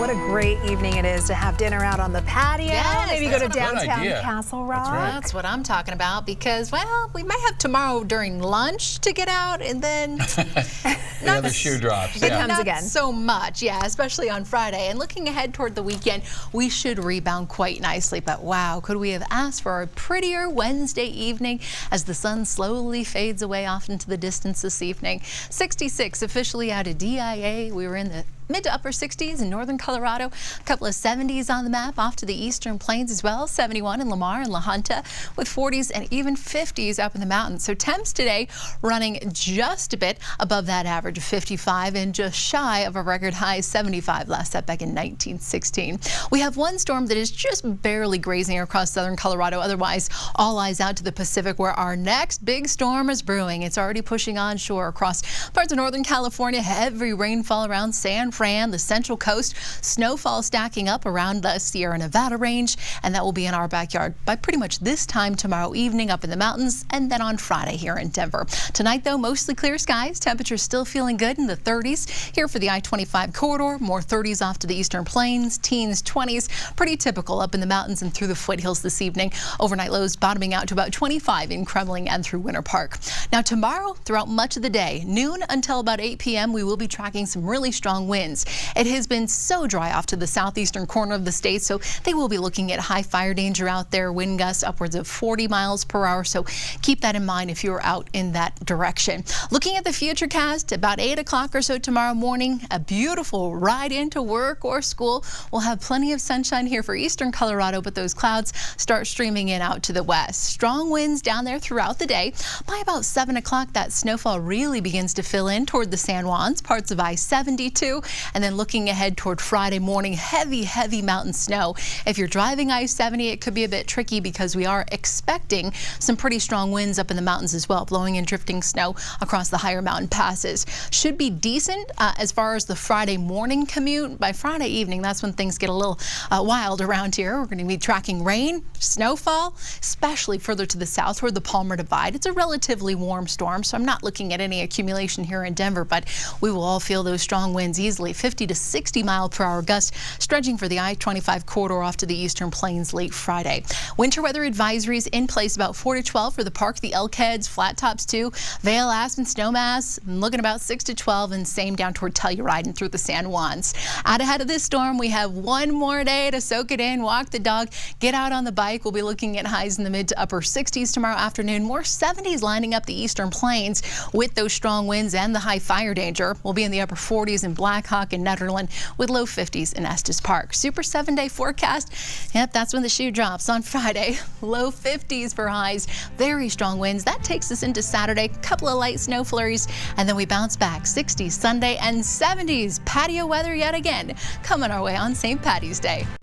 what a great evening it is to have dinner out on the patio. Yes, maybe go to downtown Castle Rock. That's right. That's what I'm talking about because, well, we might have tomorrow during lunch to get out and then the other shoe drops. It comes not again. so much, yeah, especially on Friday. And looking ahead toward the weekend, we should rebound quite nicely. But wow, could we have asked for a prettier Wednesday evening as the sun slowly fades away off into the distance this evening. 66 officially out of DIA. We were in the mid to upper 60s in northern Colorado. A couple of 70s on the map off to the eastern plains as well. 71 in Lamar and La Junta with 40s and even 50s up in the mountains. So temps today running just a bit above that average of 55 and just shy of a record high 75 last set back in 1916. We have one storm that is just barely grazing across southern Colorado. Otherwise, all eyes out to the Pacific where our next big storm is brewing. It's already pushing onshore across parts of northern California. Heavy rainfall around San Fran, the central coast. Snowfall stacking up around the Sierra Nevada range, and that will be in our backyard by pretty much this time tomorrow evening up in the mountains, and then on Friday here in Denver. Tonight, though, mostly clear skies. Temperatures still feeling good in the 30s here for the I-25 corridor. More 30s off to the eastern plains, teens, 20s. Pretty typical up in the mountains and through the foothills this evening. Overnight lows bottoming out to about 25 in Kremling and through Winter Park. Now tomorrow, throughout much of the day, noon until about 8 p.m., we will be tracking some really strong winds. It has been so dry off to the southeastern corner of the state, so they will be looking at high fire danger out there, wind gusts upwards of 40 miles per hour, so keep that in mind if you're out in that direction. Looking at the futurecast, about 8 o'clock or so tomorrow morning, a beautiful ride into work or school. We'll have plenty of sunshine here for eastern Colorado, but those clouds start streaming in out to the west. Strong winds down there throughout the day. By about 7 o'clock, that snowfall really begins to fill in toward the San Juans, parts of I-72. And then looking ahead toward Friday morning, heavy mountain snow. If you're driving I-70, it could be a bit tricky because we are expecting some pretty strong winds up in the mountains as well, blowing and drifting snow across the higher mountain passes. Should be decent as far as the Friday morning commute. By Friday evening, that's when things get a little wild around here. We're going to be tracking rain, snowfall, especially further to the south toward the Palmer Divide. It's a relatively warm storm, so I'm not looking at any accumulation here in Denver, but we will all feel those strong winds easily. 50 to 60 mile per hour gusts stretching for the I-25 corridor off to the eastern plains late Friday. Winter weather advisories in place about 4 to 12 for the park, the Elkheads, Flat Tops 2, Vail, Aspen, Snowmass, looking about 6 to 12, and same down toward Telluride and through the San Juans. Out ahead of this storm, we have one more day to soak it in, walk the dog, get out on the bike. We'll be looking at highs in the mid to upper 60s tomorrow afternoon, more 70s lining up the eastern plains with those strong winds and the high fire danger. We'll be in the upper 40s in Blackhawk and Netherland with low 50s in Estes Park. Super 7-day forecast. Yep, that's when the shoe drops on Friday. Low 50s for highs. Very strong winds. That takes us into Saturday. Couple of light snow flurries, and then we bounce back. 60s Sunday and 70s patio weather yet again coming our way on St. Patty's Day.